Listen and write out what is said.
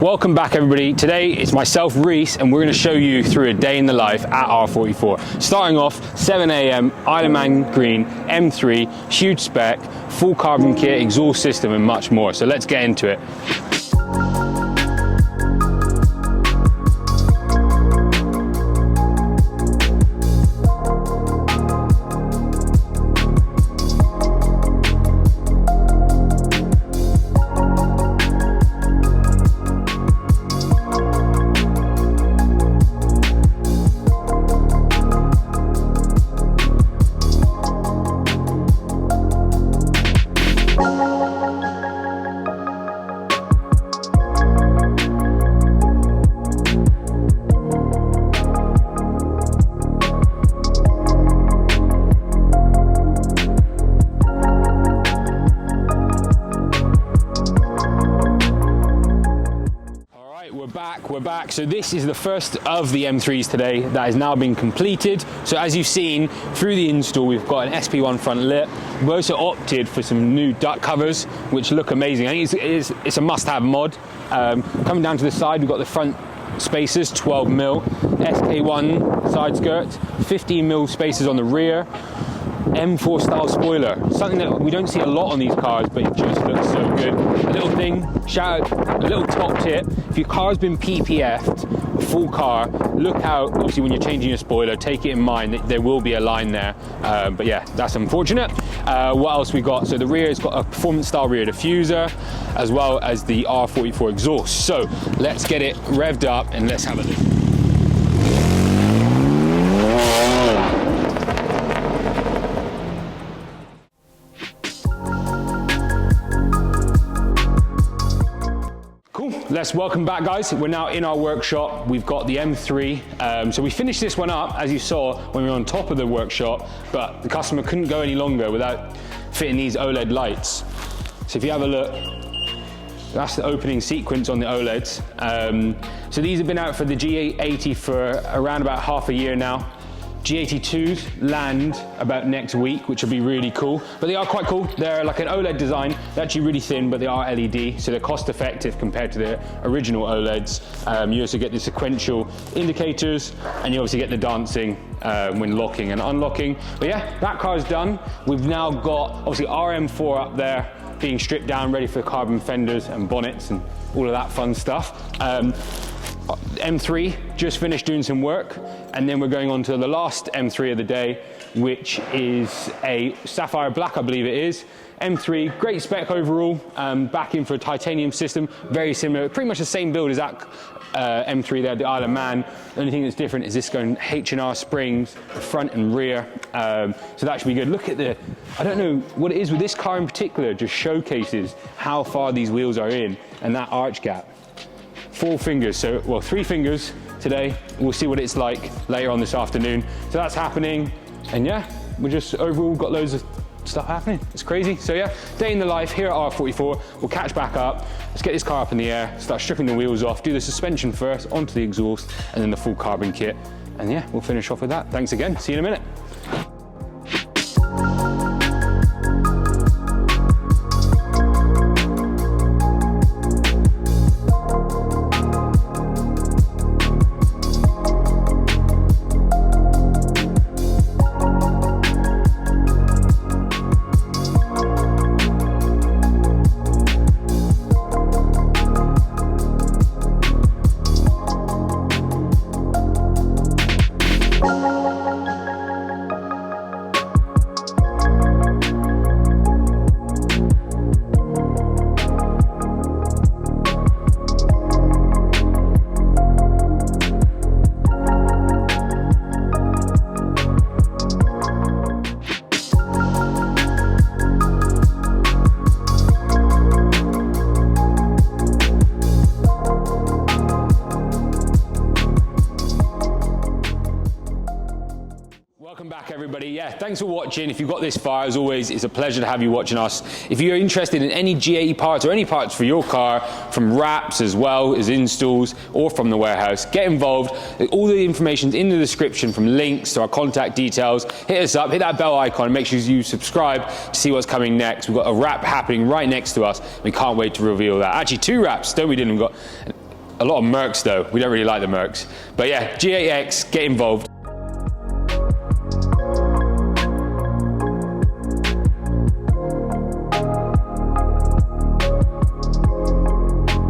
Welcome back everybody. Today it's myself, Reese, and we're going to show you through a day in the life at R44. Starting off 7 AM, Isle of Man green, M3, huge spec, full carbon kit, exhaust system and much more. So let's get into it. We're back. So this is the first of the M3s today that has now been completed. So as you've seen through the install, we've got an SP1 front lip. We've also opted for some new duct covers, which look amazing. I think it's a must-have mod. Coming down to the side, we've got the front spacers, 12mm, SK1 side skirts, 15mm spacers on the rear. M4 style spoiler, something that we don't see a lot on these cars, but it just looks so good. A little thing, shout out, a little top tip, if your car's been PPF'd, a full car, look out, obviously when you're changing your spoiler, take it in mind that there will be a line there, but yeah, that's unfortunate. What else we got? So the rear has got a performance style rear diffuser, as well as the R44 exhaust. So let's get it revved up and let's have a look. Let's welcome back, guys. We're now in our workshop. We've got the M3. So we finished this one up, as you saw, when we were on top of the workshop, but the customer couldn't go any longer without fitting these OLED lights. So if you have a look, that's the opening sequence on the OLEDs. So these have been out for the G80 for around about half a year now. G82s land about next week, which will be really cool. But they are quite cool. They're like an OLED design. They're actually really thin, but they are LED, so they're cost effective compared to the original OLEDs. You also get the sequential indicators, and you obviously get the dancing when locking and unlocking. But yeah, that car is done. We've now got obviously RM4 up there being stripped down, ready for carbon fenders and bonnets and all of that fun stuff. M3 just finished doing some work, and then we're going on to the last M3 of the day, which is a sapphire black, I believe it is. M3, great spec overall, back in for a titanium system, very similar, pretty much the same build as that M3 there, the Isle of Man. The only thing that's different is this going H&R springs, front and rear, so that should be good. Look at the, I don't know what it is with this car in particular, just showcases how far these wheels are in and that arch gap. 4 fingers, so, well, 3 fingers today. We'll see what it's like later on this afternoon. So that's happening, and yeah, we just overall got loads of stuff happening. It's crazy. So yeah, day in the life here at R44. We'll catch back up. Let's get this car up in the air, start stripping the wheels off, do the suspension first, onto the exhaust, and then the full carbon kit. And yeah, we'll finish off with that. Thanks again. See you in a minute. Welcome back everybody. Yeah, thanks for watching. If you've got this far, as always, it's a pleasure to have you watching us. If you're interested in any G80 parts or any parts for your car, from wraps as well as installs or from the warehouse, get involved. All the information's in the description, from links to our contact details. Hit us up, hit that bell icon, and make sure you subscribe to see what's coming next. We've got a wrap happening right next to us. We can't wait to reveal that. Actually, 2 wraps, don't we, Dylan? We've got A lot of Mercs though. We don't really like the Mercs. But yeah, G8X, get involved.